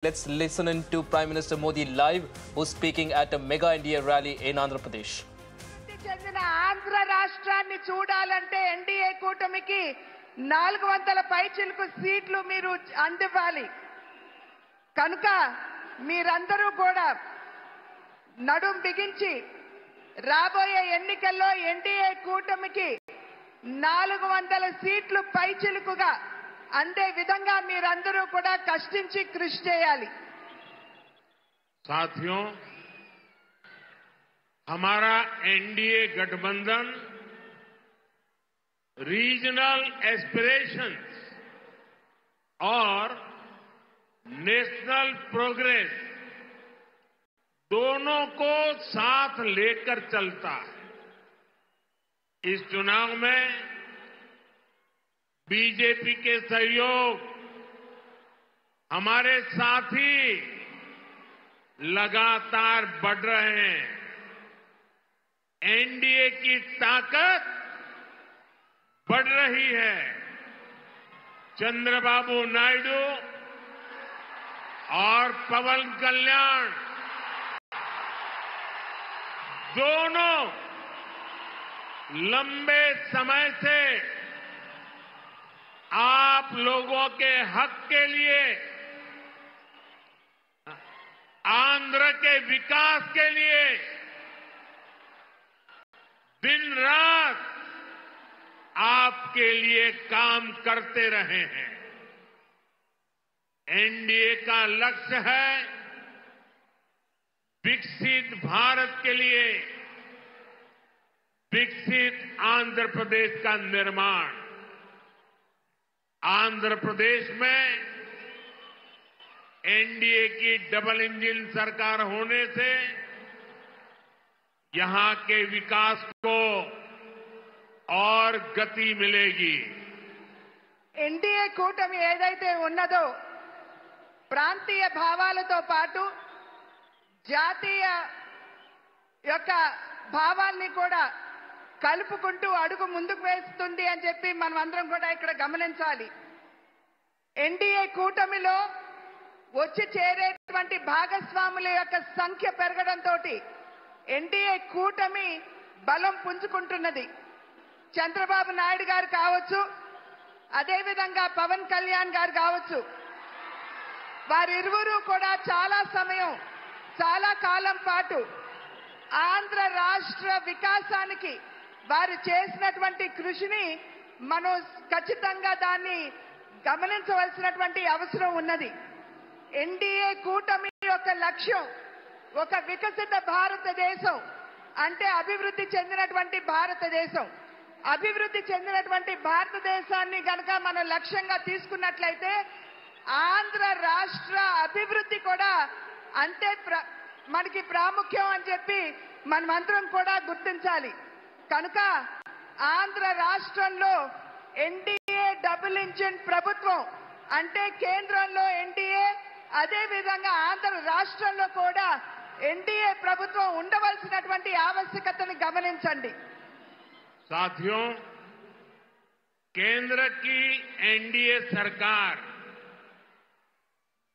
Let's listen in to Prime Minister Modi live, who's speaking at a mega India rally in Andhra Pradesh. చెందిన ఆంధ్ర రాష్ట్రాన్ని చూడాలంటే NDA కూటమికి 400 పైచిలకు సీట్లు మీరు అందివ్వాలి. కనుక మీరందరూ కూడా నడుం బిగించి రాబోయే ఎన్నికల్లో ఎన్డీఏ కూటమికి 400 సీట్లు పైచిలుకుగా అందే విధంగా మీరందరూ కూడా కష్టించి కృషి చేయాలి. साथियों, हमारा एनडीए गठबंधन रीजनल एस्पिरेशंस और नेशनल प्रोग्रेस दोनों को साथ लेकर चलता है. इस चुनाव में बीजेपी के सहयोग हमारे साथी लगातार बढ़ रहे हैं. एनडीए की ताकत बढ़ रही है. चंद्रबाबू नायडू और पवन कल्याण दोनों लंबे समय से आप लोगों के हक के लिए, आंध्र के विकास के लिए दिन रात आपके लिए काम करते रहे हैं. एनडीए का लक्ष्य है विकसित भारत के लिए विकसित आंध्र प्रदेश का निर्माण. आंध्र प्रदेश में एनडीए की डबल इंजन सरकार होने से यहां के विकास को और गति मिलेगी. ఎన్డీఏ కూటమి ఏదైతే ఉన్నదో ప్రాంతీయ భావాలతో పాటు జాతీయ యొక్క భావాల్ని కూడా కలుపుకుంటూ అడుగు ముందుకు వేస్తుంది అని చెప్పి మనం అందరం కూడా ఇక్కడ గమనించాలి. ఎన్డీఏ కూటమిలో వచ్చి చేరేటువంటి భాగస్వాముల యొక్క సంఖ్య పెరగడంతో ఎన్డీఏ కూటమి బలం పుంజుకుంటున్నది. చంద్రబాబు నాయుడు గారు కావచ్చు, అదేవిధంగా పవన్ కళ్యాణ్ గారు కావచ్చు, వారిరువురు కూడా చాలా సమయం, చాలా కాలం పాటు ఆంధ్ర రాష్ట్ర వికాసానికి వారు చేసినటువంటి కృషిని మనం ఖచ్చితంగా దాన్ని గమనించవలసినటువంటి అవసరం ఉన్నది. ఎన్డీఏ కూటమి యొక్క లక్ష్యం ఒక వికసిత భారతదేశం, అంటే అభివృద్ధి చెందినటువంటి భారతదేశం. అభివృద్ధి చెందినటువంటి భారతదేశాన్ని గనక మనం లక్ష్యంగా తీసుకున్నట్లయితే ఆంధ్ర రాష్ట్ర అభివృద్ధి కూడా అంతే మనకి ప్రాముఖ్యం అని చెప్పి మనమందరం కూడా గుర్తించాలి. కనుక ఆంధ్ర రాష్ట్రంలో ఎన్డీఏ డబుల్ ఇంజిన్ ప్రభుత్వం, అంటే కేంద్రంలో ఎన్డీఏ, అదేవిధంగా ఆంధ్ర రాష్ట్రంలో కూడా ఎన్డీఏ ప్రభుత్వం ఉండవలసినటువంటి ఆవశ్యకతను గమనించండి. साथियों, केंद्र की एनडीए सरकार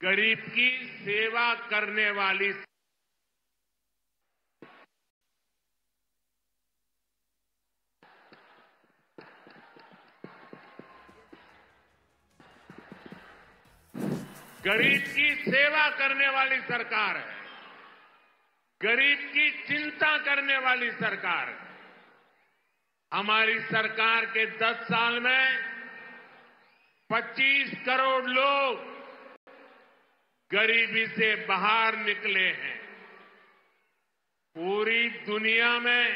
गरीब की सेवा करने वाली गरीब की सेवा करने वाली सरकार है. गरीब की चिंता करने वाली सरकार है. हमारी सरकार के 10 साल में 25 करोड़ लोग गरीबी से बाहर निकले हैं. पूरी दुनिया में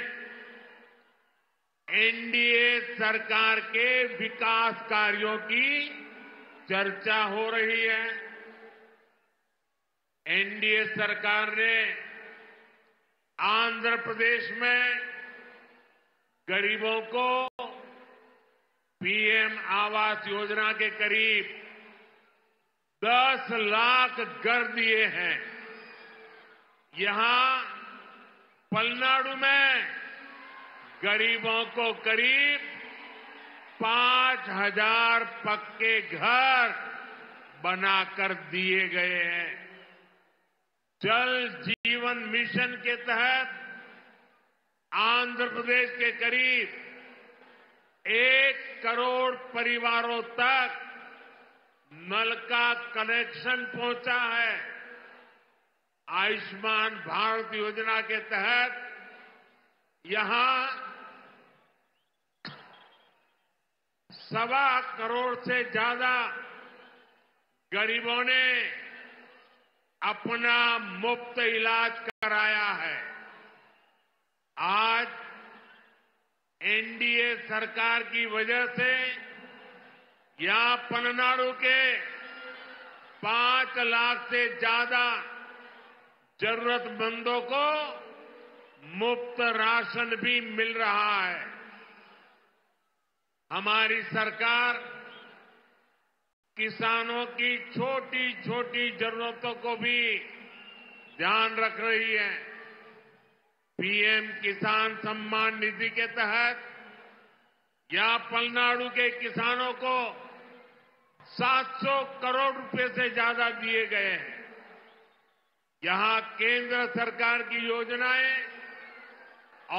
एनडीए सरकार के विकास कार्यों की चर्चा हो रही है. एनडीए सरकार ने आंध्र प्रदेश में गरीबों को पीएम आवास योजना के करीब 10 लाख घर दिए हैं. यहां पलनाडु में गरीबों को करीब 5,000 पक्के घर बनाकर दिए गए हैं। जल जीवन मिशन के तहत आंध्र प्रदेश के करीब 1 करोड़ परिवारों तक नल का कनेक्शन पहुंचा है। आयुष्मान भारत योजना के तहत यहां 1.25 करोड़ से ज्यादा गरीबों ने अपना मुफ्त इलाज कराया है। आज एनडीए सरकार की वजह से यहां पलनाडु के 5 लाख से ज्यादा जरूरतमंदों को मुफ्त राशन भी मिल रहा है। हमारी सरकार किसानों की छोटी छोटी जरूरतों को भी ध्यान रख रही है। पीएम किसान सम्मान निधि के तहत यहां पलनाडु के किसानों को 700 करोड़ रुपए से ज्यादा दिए गए हैं। यहां केंद्र सरकार की योजनाएं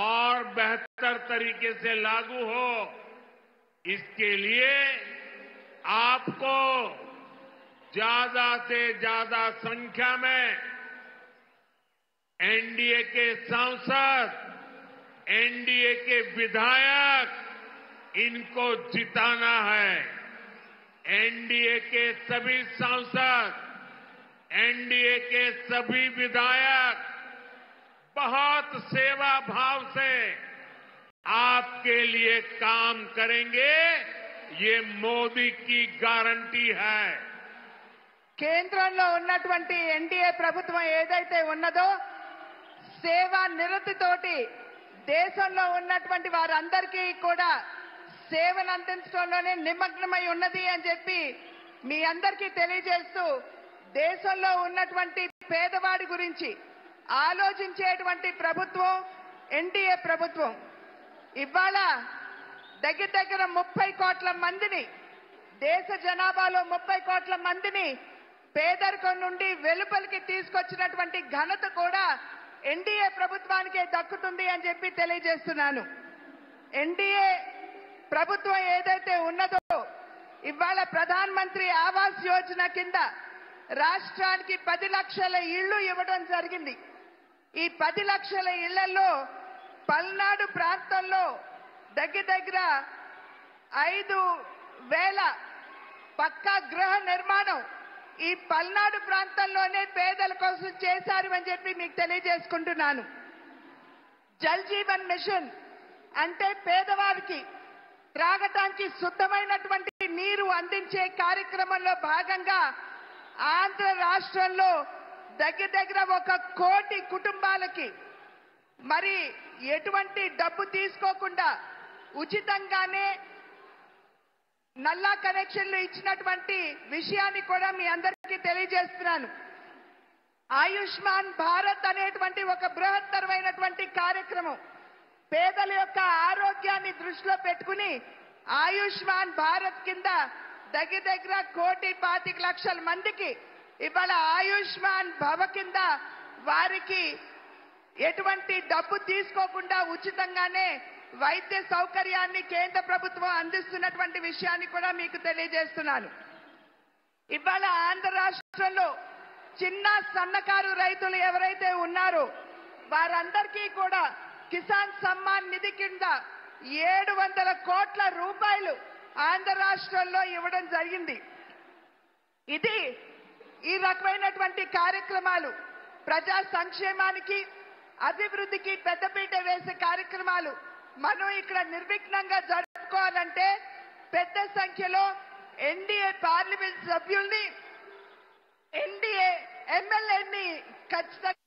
और बेहतर तरीके से लागू हो, इसके लिए आपको ज्यादा से ज्यादा संख्या में एनडीए के सांसद, एनडीए के विधायक, इनको जिताना है। एनडीए के सभी सांसद, एनडीए के सभी विधायक बहुत सेवा भाव से आपके लिए काम करेंगे, ये मोदी की गारंटी है। కేంద్రంలో ఉన్నటువంటి ఎన్డీఏ ప్రభుత్వం ఏదైతే ఉన్నదో సేవా నిరతితోటి దేశంలో ఉన్నటువంటి వారందరికీ కూడా సేవను అందించడంలోనే నిమగ్నమై ఉన్నది అని చెప్పి మీ అందరికీ తెలియజేస్తూ, దేశంలో ఉన్నటువంటి పేదవాడి గురించి ఆలోచించేటువంటి ప్రభుత్వం ఎన్డీఏ ప్రభుత్వం. ఇవాళ దగ్గర 30 కోట్ల మందిని, దేశ జనాభాలో 30 కోట్ల మందిని పేదరికం నుండి వెలుపలికి తీసుకొచ్చినటువంటి ఘనత కూడా ఎన్డీఏ ప్రభుత్వానికే దక్కుతుంది అని చెప్పి తెలియజేస్తున్నాను. ఎన్డీఏ ప్రభుత్వం ఏదైతే ఉన్నదో ఇవాళ ప్రధాన మంత్రి ఆవాస్ యోజన కింద రాష్ట్రానికి 10 లక్షల ఇళ్లు ఇవ్వడం జరిగింది. ఈ 10 లక్షల ఇళ్లలో పల్నాడు ప్రాంతంలో దగ్గర 5,000 పక్కా గృహ నిర్మాణం ఈ పల్నాడు ప్రాంతంలోనే పేదల కోసం చేశారు అని చెప్పి మీకు తెలియజేసుకుంటున్నాను. జల్ జీవన్ మిషన్ అంటే పేదవారికి త్రాగటానికి శుద్ధమైనటువంటి నీరు అందించే కార్యక్రమంలో భాగంగా ఆంధ్ర రాష్ట్రంలో దగ్గర 1 కోటి కుటుంబాలకి మరి ఎటువంటి డబ్బు తీసుకోకుండా ఉచితంగానే నల్లా కనెక్షన్లు ఇచ్చినటువంటి విషయాన్ని కూడా మీ అందరికీ తెలియజేస్తున్నాను. ఆయుష్మాన్ భారత్ అనేటువంటి ఒక బృహత్తరమైనటువంటి కార్యక్రమం పేదల యొక్క ఆరోగ్యాన్ని దృష్టిలో పెట్టుకుని ఆయుష్మాన్ భారత్ కింద దగ్గర 1,25,00,000 మందికి ఇవాళ ఆయుష్మాన్ భవ కింద వారికి ఎటువంటి డబ్బు తీసుకోకుండా ఉచితంగానే వైద్య సౌకర్యాన్ని కేంద్ర ప్రభుత్వం అందిస్తున్నటువంటి విషయాన్ని కూడా మీకు తెలియజేస్తున్నాను. ఇవాళ ఆంధ్ర రాష్ట్రంలో చిన్న సన్నకారు రైతులు ఎవరైతే ఉన్నారో వారందరికీ కూడా కిసాన్ సమ్మాన్ నిధి కింద 700 కోట్ల రూపాయలు ఆంధ్ర రాష్ట్రంలో ఇవ్వడం జరిగింది. ఇది ఈ రకమైనటువంటి కార్యక్రమాలు ప్రజా సంక్షేమానికి అభివృద్ధికి పెద్దపీట వేసే కార్యక్రమాలు మనం ఇక్కడ నిర్విఘ్నంగా జరుపుకోవాలంటే పెద్ద సంఖ్యలో ఎన్డీఏ పార్లమెంట్ సభ్యుల్ని, ఎన్డీఏ ఎమ్మెల్యేని ఖచ్చితంగా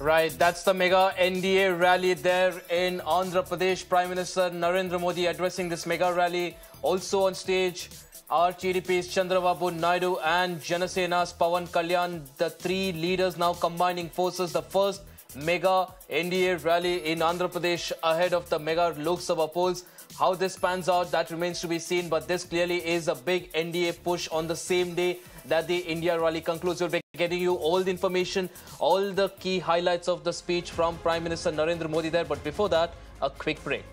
Right, that's the mega NDA rally there in Andhra Pradesh. Prime Minister Narendra Modi addressing this mega rally. Also on stage, Our TDP's Chandrababu Naidu and Janasena's Pawan Kalyan, the three leaders now combining forces. The first mega NDA rally in Andhra Pradesh ahead of the mega Lok Sabha polls. How this pans out, that remains to be seen. But this clearly is a big NDA push on the same day that the India rally concludes. We'll be getting you all the information, all the key highlights of the speech from Prime Minister Narendra Modi there. But before that, a quick break.